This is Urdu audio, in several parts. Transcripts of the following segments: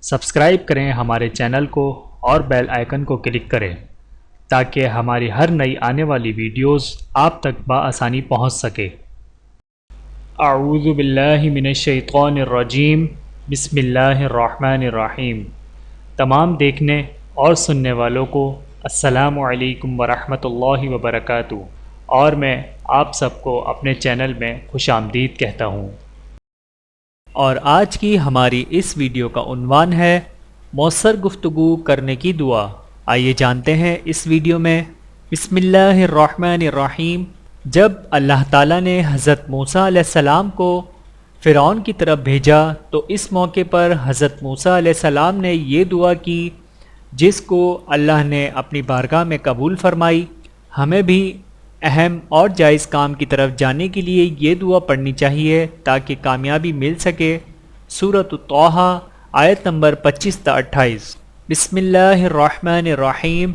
سبسکرائب کریں ہمارے چینل کو اور بیل آئیکن کو کلک کریں تاکہ ہماری ہر نئی آنے والی ویڈیوز آپ تک بآسانی پہنچ سکے۔ اعوذ باللہ من الشیطان الرجیم، بسم اللہ الرحمن الرحیم۔ تمام دیکھنے اور سننے والوں کو السلام علیکم ورحمۃ اللہ وبرکاتہ، اور میں آپ سب کو اپنے چینل میں خوش آمدید کہتا ہوں۔ اور آج کی ہماری اس ویڈیو کا عنوان ہے مؤثر گفتگو کرنے کی دعا۔ آئیے جانتے ہیں اس ویڈیو میں۔ بسم اللہ الرحمن الرحیم۔ جب اللہ تعالیٰ نے حضرت موسیٰ علیہ السلام کو فرعون کی طرف بھیجا تو اس موقع پر حضرت موسیٰ علیہ السلام نے یہ دعا کی جس کو اللہ نے اپنی بارگاہ میں قبول فرمائی۔ ہمیں بھی اہم اور جائز کام کی طرف جانے کے لیے یہ دعا پڑھنی چاہیے تاکہ کامیابی مل سکے۔ سورۃ طٰہٰ آیت نمبر 25 تا 28۔ بسم اللہ الرحمن الرحیم۔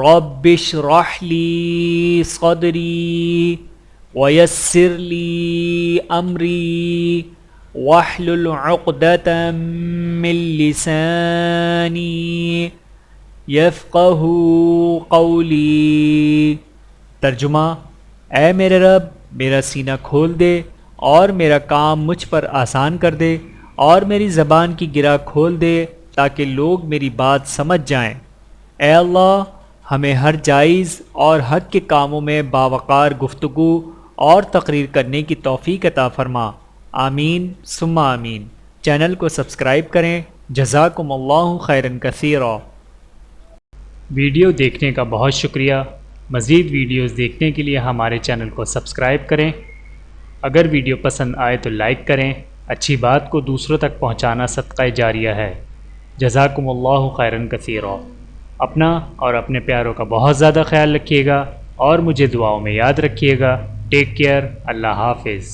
رب اشرح لی صدری ویسر لی امری واحلل عقدۃ من لسانی یفقہوا قولی۔ ترجمہ: اے میرے رب، میرا سینہ کھول دے اور میرا کام مجھ پر آسان کر دے، اور میری زبان کی گرہ کھول دے تاکہ لوگ میری بات سمجھ جائیں۔ اے اللہ، ہمیں ہر جائز اور حق کے کاموں میں باوقار گفتگو اور تقریر کرنے کی توفیق عطا فرما۔ آمین ثم آمین۔ چینل کو سبسکرائب کریں۔ جزاکم اللہ خیرا کثیرا۔ ویڈیو دیکھنے کا بہت شکریہ۔ مزید ویڈیوز دیکھنے کے لیے ہمارے چینل کو سبسکرائب کریں۔ اگر ویڈیو پسند آئے تو لائک کریں۔ اچھی بات کو دوسروں تک پہنچانا صدقہ جاریہ ہے۔ جزاکم اللہ خیرا کثیرا۔ اپنا اور اپنے پیاروں کا بہت زیادہ خیال رکھیے گا اور مجھے دعاؤں میں یاد رکھیے گا۔ Take care. اللہ حافظ۔